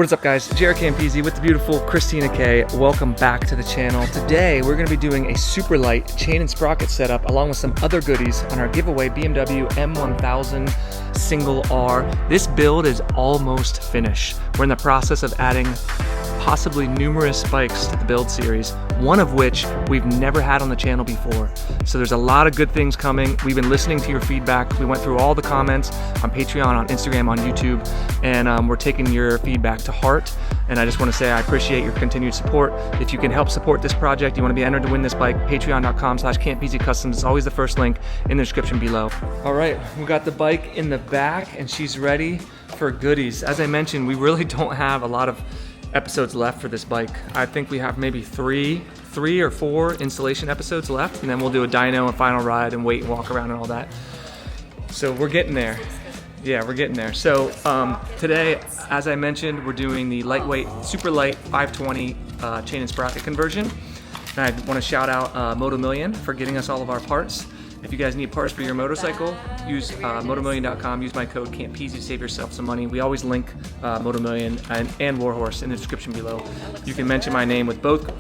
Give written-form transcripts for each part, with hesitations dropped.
what is up guys? JaretCampisi with the beautiful Christina K. Welcome back to the channel. Today we're going to be doing a Superlight chain and sprocket setup along with some other goodies on our giveaway BMW M1000 single R. This build is almost finished. We're in the process of adding possibly numerous bikes to the build series, one of which we've never had on the channel before. So there's a lot of good things coming. We've been listening to your feedback. We went through all the comments on Patreon, on Instagram, on YouTube, and we're taking your feedback to heart. And I just want to say I appreciate your continued support. If you can help support this project, you want to be entered to win this bike, patreon.com/Campisi Customs is always the first link in the description below. All right, we got the bike in the back and she's ready for goodies. As I mentioned, we really don't have a lot of episodes left for this bike. I think we have maybe three or four installation episodes left, and then we'll do a dyno and final ride and wait and walk around and all that. So we're getting there. Yeah, we're getting there. So today, as I mentioned, we're doing the lightweight, super light 520 chain and sprocket conversion. And I want to shout out MotoMillion for getting us all of our parts. If you guys need parts for your motorcycle, use motomillion.com, use my code Campisi to save yourself some money. We always link MotoMillion and Warhorse in the description below. You can mention my name with both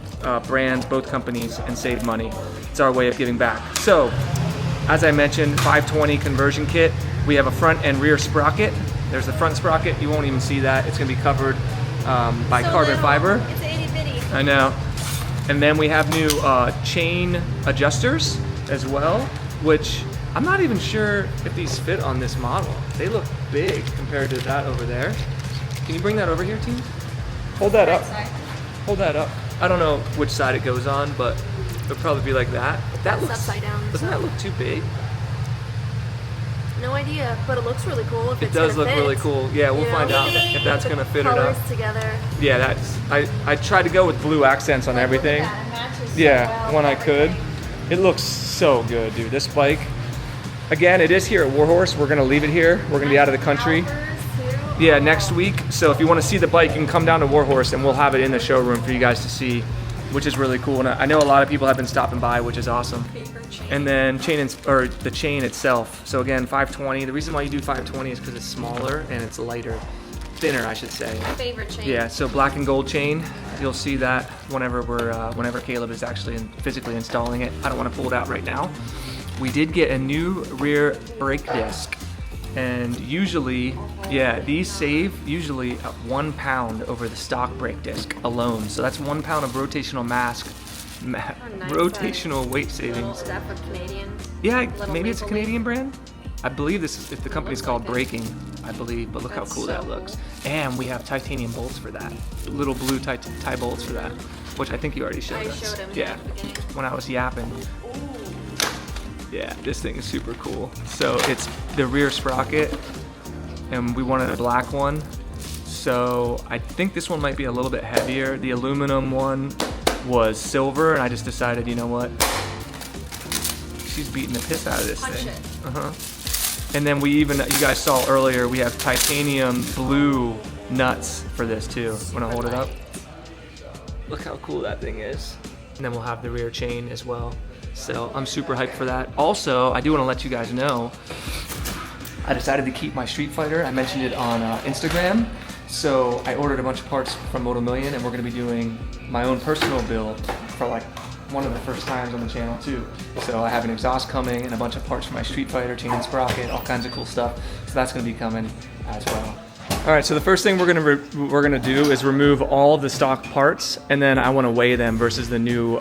brands, both companies, and save money. It's our way of giving back. So, as I mentioned, 520 conversion kit. We have a front and rear sprocket. There's the front sprocket, you won't even see that. It's gonna be covered by carbon fiber. It's itty bitty. I know. And then we have new chain adjusters as well, which I'm not even sure if these fit on this model. They look big compared to that over there. Can you bring that over here, team? Hold that up. Hold that up. I don't know which side it goes on, but it'll probably be like that. That looks upside down. Doesn't that look too big? No idea, but it looks really cool. If It does look really cool. Yeah, we'll find out if that's gonna fit or not. Colors together. Yeah, that's. I tried to go with blue accents on everything. Yeah, when I could. It looks so good, dude. This bike, again, it is here at Warhorse. We're gonna leave it here. We're gonna be out of the country. Yeah, next week. So if you want to see the bike, you can come down to Warhorse and we'll have it in the showroom for you guys to see, which is really cool. And I know a lot of people have been stopping by, which is awesome. And then the chain itself. So again, 520. The reason why you do 520 is because it's smaller and it's lighter. Thinner, I should say. My favorite chain. Yeah, so black and gold chain. You'll see that whenever whenever Caleb is actually physically installing it. I don't want to pull it out right now. We did get a new rear brake disc, and usually, yeah, these save usually 1 pound over the stock brake disc alone. So that's 1 pound of rotational rotational weight savings. Is that for Canadian? Yeah, maybe it's a Canadian brand. I believe if the company's called Braking, I believe, but look how cool that looks. And we have titanium bolts for that. Little blue tie bolts for that, which I think you already showed us. Yeah, when I was yapping. Yeah, this thing is super cool. So it's the rear sprocket, and we wanted a black one. So I think this one might be a little bit heavier. The aluminum one was silver, and I just decided, you know what? She's beating the piss out of this thing. And then we even, you guys saw earlier, we have titanium blue nuts for this too. Wanna hold it up? Look how cool that thing is. And then we'll have the rear chain as well. So I'm super hyped for that. Also, I do wanna let you guys know, I decided to keep my Street Fighter. I mentioned it on Instagram. So I ordered a bunch of parts from MotoMillion, and we're gonna be doing my own personal build for like one of the first times on the channel too. So I have an exhaust coming and a bunch of parts for my Street Fighter, chain and sprocket, all kinds of cool stuff. So that's gonna be coming as well. All right, so the first thing we're gonna do is remove all the stock parts, and then I wanna weigh them versus the new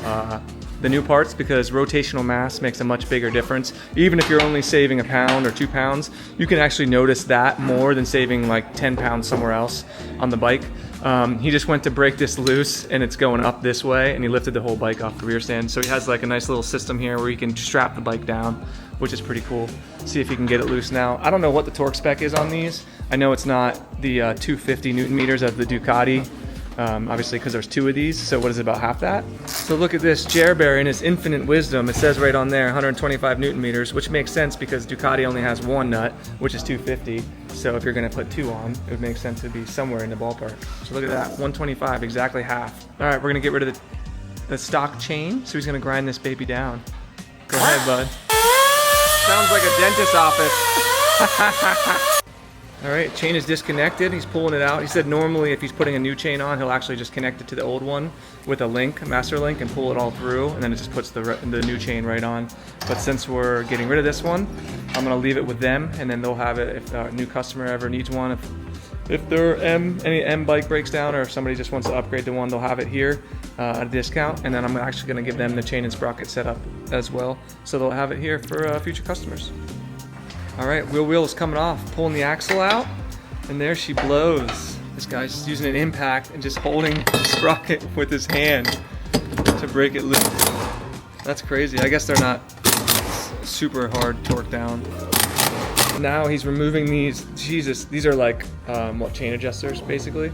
parts, because rotational mass makes a much bigger difference. Even if you're only saving 1 pound or 2 pounds, you can actually notice that more than saving like 10 pounds somewhere else on the bike. He just went to break this loose and it's going up this way, and he lifted the whole bike off the rear stand. So he has like a nice little system here where you can strap the bike down, which is pretty cool. See if he can get it loose now. I don't know what the torque spec is on these. I know it's not the 250 Newton meters of the Ducati, obviously because there's 2 of these. So what is it, about half that? So look at this, Jaret in his infinite wisdom, it says right on there 125 Newton meters, which makes sense because Ducati only has 1 nut, which is 250. So if you're gonna put 2 on, it would make sense to be somewhere in the ballpark. So look at that, 125, exactly half. All right, we're gonna get rid of the stock chain. So he's gonna grind this baby down. Go ahead, bud. Sounds like a dentist's office. All right, chain is disconnected. He's pulling it out. He said normally if he's putting a new chain on, he'll actually just connect it to the old one with a link, a master link, and pull it all through, and then it just puts the new chain right on. But since we're getting rid of this one, I'm gonna leave it with them, and then they'll have it if a new customer ever needs one. If their any M bike breaks down, or if somebody just wants to upgrade to one, they'll have it here at a discount, and then I'm actually gonna give them the chain and sprocket setup as well, so they'll have it here for future customers. All right, wheel is coming off, pulling the axle out, and there she blows. This guy's just using an impact and just holding the sprocket with his hand to break it loose. That's crazy. I guess they're not super hard torque down. Now he's removing these. Jesus, these are like chain adjusters basically.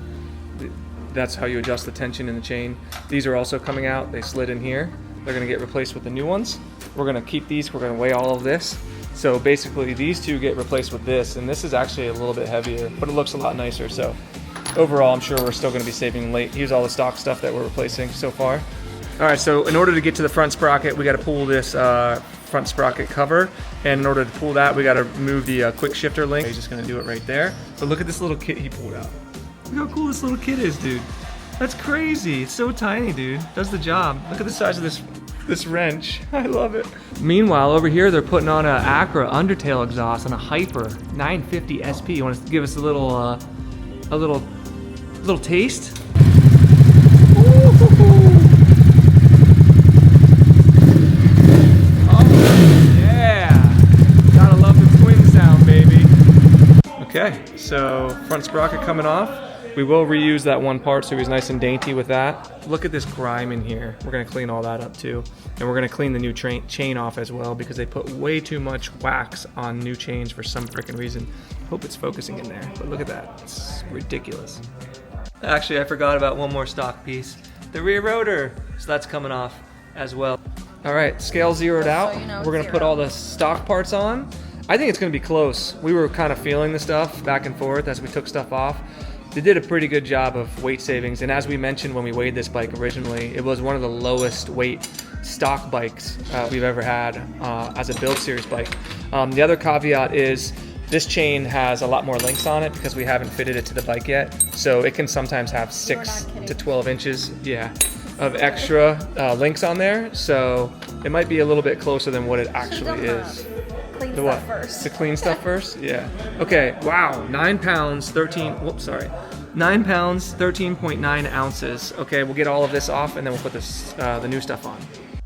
That's how you adjust the tension in the chain. These are also coming out. They slid in here. They're gonna get replaced with the new ones. We're gonna keep these. We're gonna weigh all of this. So basically these two get replaced with this, and this is actually a little bit heavier, but it looks a lot nicer. So overall, I'm sure we're still gonna be saving weight. Here's all the stock stuff that we're replacing so far. All right, so in order to get to the front sprocket, we gotta pull this front sprocket cover, and in order to pull that, we gotta remove the quick shifter link. He's just gonna do it right there. But look at this little kit he pulled out. Look how cool this little kit is, dude. That's crazy, it's so tiny, dude. Does the job. Look at the size of this wrench. I love it. Meanwhile, over here, they're putting on an Acura Undertale exhaust and a Hyper 950 SP. You want to give us a little taste? Oh, yeah. Gotta love the twin sound, baby. Okay, so front sprocket coming off. We will reuse that one part so he's nice and dainty with that. Look at this grime in here. We're gonna clean all that up too. And we're gonna clean the new chain off as well because they put way too much wax on new chains for some freaking reason. Hope it's focusing in there, but look at that. It's ridiculous. Actually, I forgot about one more stock piece. The rear rotor. So that's coming off as well. All right, scale zeroed out. So you know we're gonna put all the stock parts on. I think it's gonna be close. We were kind of feeling the stuff back and forth as we took stuff off. They did a pretty good job of weight savings, and as we mentioned when we weighed this bike originally, it was one of the lowest weight stock bikes we've ever had as a build series bike. The other caveat is this chain has a lot more links on it because we haven't fitted it to the bike yet, so it can sometimes have 6 to 12 inches of extra links on there, so it might be a little bit closer than what it actually is. Clean The stuff what? first. To clean stuff first? Yeah. Okay, wow, 9 pounds, 9 pounds, 13.9 ounces. Okay, we'll get all of this off and then we'll put this, the new stuff on.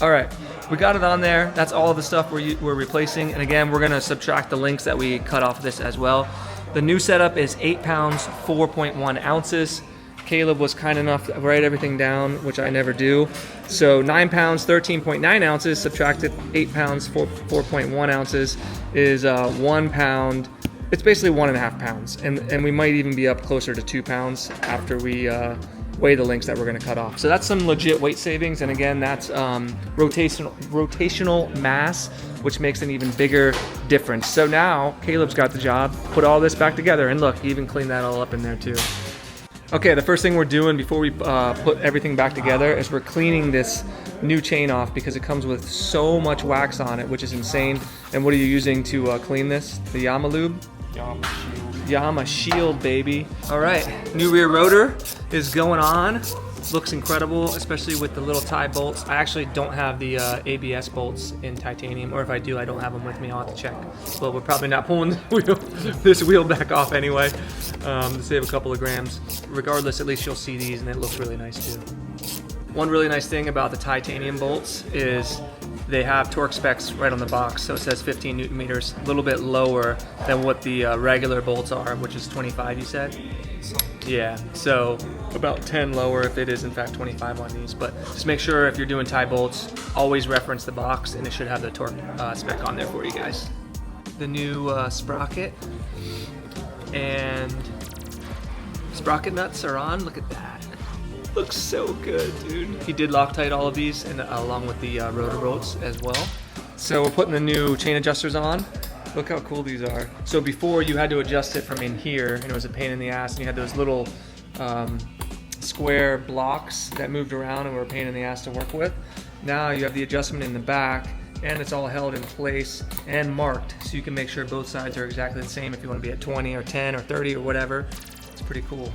All right, we got it on there. That's all of the stuff we're replacing. And again, we're gonna subtract the links that we cut off this as well. The new setup is 8 pounds, 4.1 ounces. Caleb was kind enough to write everything down, which I never do. So 9 pounds, 13.9 ounces, subtracted 8 pounds, 4.1 ounces is 1 pound. It's basically 1.5 pounds. And we might even be up closer to 2 pounds after we weigh the links that we're gonna cut off. So that's some legit weight savings. And again, that's rotational mass, which makes an even bigger difference. So now Caleb's got the job, put all this back together, and look, he even cleaned that all up in there too. Okay, the first thing we're doing before we put everything back together is we're cleaning this new chain off because it comes with so much wax on it, which is insane. And what are you using to clean this? The Yama Lube? Yama Shield, baby. All right, new rear rotor is going on. Looks incredible, especially with the little tie bolts. I actually don't have the ABS bolts in titanium, or if I do, I don't have them with me. I'll have to check. But we're probably not pulling this wheel back off anyway to save a couple of grams. Regardless, at least you'll see these, and it looks really nice too. One really nice thing about the titanium bolts is they have torque specs right on the box. So it says 15 Newton meters, a little bit lower than what the regular bolts are, which is 25, you said? Yeah, so about 10 lower if it is in fact 25 on these. But just make sure if you're doing tie bolts, always reference the box, and it should have the torque spec on there for you guys. The new sprocket and sprocket nuts are on. Look at that. Looks so good, dude. He did Loctite all of these, and along with the rotor bolts as well. So we're putting the new chain adjusters on. Look how cool these are. So before you had to adjust it from in here, and it was a pain in the ass, and you had those little square blocks that moved around and were a pain in the ass to work with. Now you have the adjustment in the back, and it's all held in place and marked, so you can make sure both sides are exactly the same if you want to be at 20 or 10 or 30 or whatever. It's pretty cool.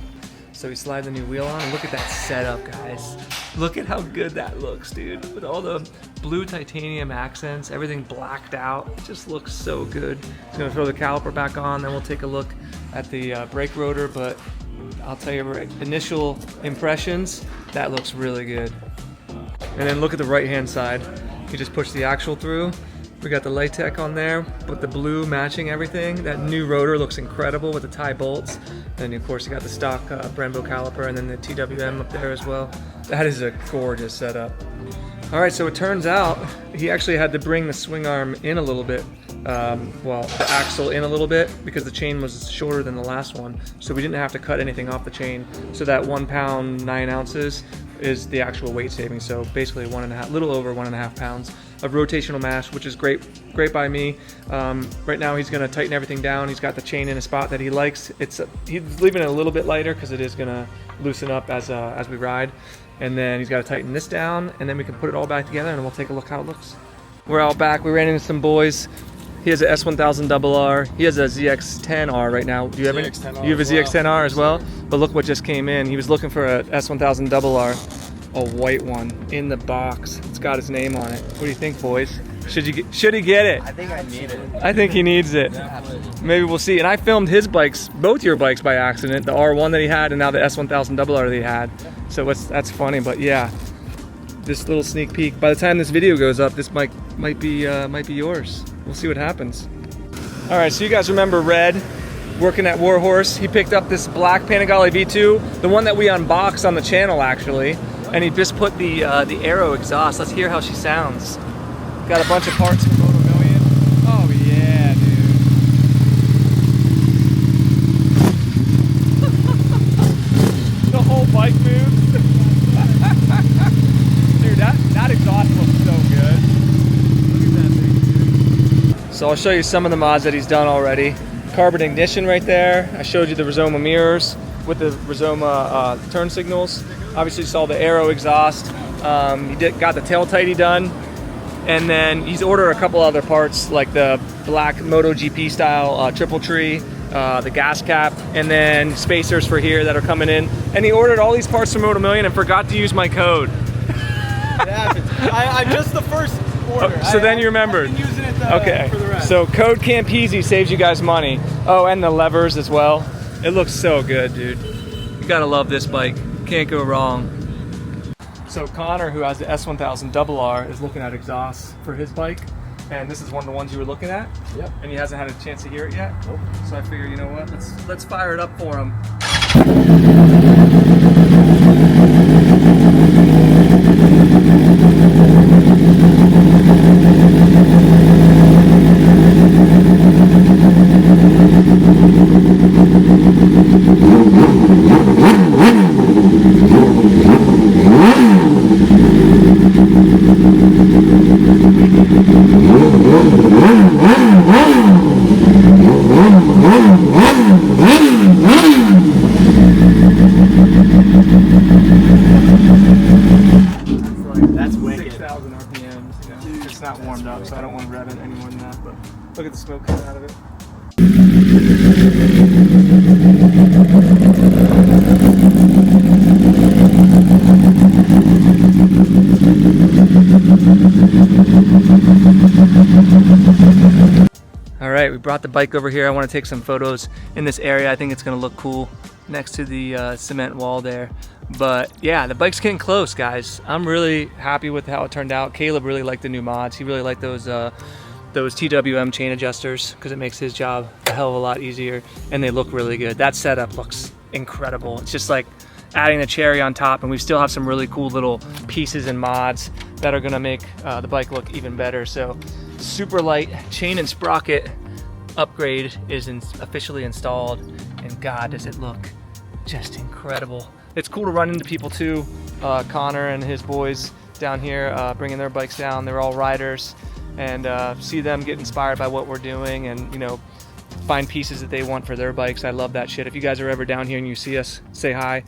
So we slide the new wheel on, and look at that setup, guys. Look at how good that looks, dude. With all the blue titanium accents, everything blacked out. It just looks so good. Just gonna throw the caliper back on, then we'll take a look at the brake rotor, but I'll tell you initial impressions, that looks really good. And then look at the right-hand side. You just push the axle through. We got the Latex on there, but the blue matching everything. That new rotor looks incredible with the tie bolts. And of course you got the stock Brembo caliper and then the TWM up there as well. That is a gorgeous setup. All right, so it turns out he actually had to bring the swing arm in a little bit. Well, the axle in a little bit because the chain was shorter than the last one. So we didn't have to cut anything off the chain. So that 1 pound, 9 ounces is the actual weight saving. So basically little over 1.5 pounds of rotational mass, which is great by me. Right now he's gonna tighten everything down. He's got the chain in a spot that he likes. He's leaving it a little bit lighter because it is gonna loosen up as we ride. And then he's got to tighten this down, and then we can put it all back together, and we'll take a look how it looks. We're out back. We ran into some boys. He has a S1000R. He has a ZX10R right now. Do you have any? You have a ZX10R as well? But look what just came in. He was looking for a S1000R, a white one in the box. It's got his name on it. What do you think, boys? Should he get it? I think I need it. I think he needs it. Maybe we'll see. And I filmed his bikes, both your bikes by accident, the R1 that he had and now the S1000R that he had. So that's funny, but yeah, this little sneak peek. By the time this video goes up, this might be yours. We'll see what happens. All right, so you guys remember Red working at Warhorse? He picked up this black Panigale V2, the one that we unboxed on the channel actually, and he just put the Aero exhaust. Let's hear how she sounds. Got a bunch of parts from Moto Million. Oh yeah, dude. The whole bike moves. Dude, that exhaust looks so good. Look at that thing, dude. So I'll show you some of the mods that he's done already. Carbon ignition right there. I showed you the Rizoma mirrors with the Rizoma turn signals. Obviously you saw the Aero exhaust. He got the tail tighty done. And then he's ordered a couple other parts like the black MotoGP style triple tree, the gas cap, and then spacers for here that are coming in. And he ordered all these parts from Moto Million and forgot to use my code. It happens. I'm just the first order. So then you remembered. I've been using it okay. For the rest. So code Campisi saves you guys money. Oh, and the levers as well. It looks so good, dude. You gotta love this bike. Can't go wrong. So Connor, who has the S1000R, is looking at exhausts for his bike, and this is one of the ones you were looking at. Yep. And he hasn't had a chance to hear it yet. Nope. So I figure, you know what? Let's fire it up for him. That's wicked. 6,000 RPMs. You know, it's not warmed up, so I don't want to rev it any more than that. But look at the smoke coming out of it. All right, we brought the bike over here. I want to take some photos in this area. I think it's going to look cool next to the cement wall there. But yeah, the bike's getting close, guys. I'm really happy with how it turned out. Caleb really liked the new mods. He really liked those TWM chain adjusters because it makes his job a hell of a lot easier, and they look really good. That setup looks incredible. It's just like adding the cherry on top, and we still have some really cool little pieces and mods that are gonna make the bike look even better. So Superlight chain and sprocket upgrade is officially installed, and God, does it look just incredible. It's cool to run into people too. Connor and his boys down here bringing their bikes down. They're all riders, and see them get inspired by what we're doing, and you know, find pieces that they want for their bikes. I love that shit. If you guys are ever down here and you see us, say hi.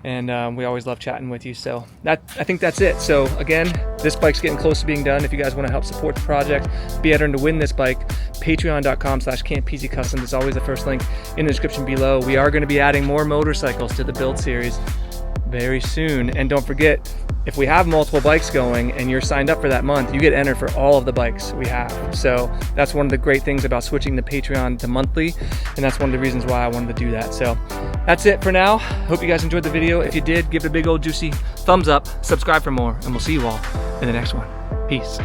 and we always love chatting with you. So I think that's it. So again, this bike's getting close to being done. If you guys want to help support the project, be entered to win this bike, patreon.com/Campisi Custom is always the first link in the description below. We are going to be adding more motorcycles to the build series very soon. And don't forget, if we have multiple bikes going and you're signed up for that month, you get entered for all of the bikes we have. So that's one of the great things about switching the Patreon to monthly, and that's one of the reasons why I wanted to do that. So that's it for now. Hope you guys enjoyed the video. If you did, give it a big old juicy thumbs up, subscribe for more, and we'll see you all in the next one. Peace.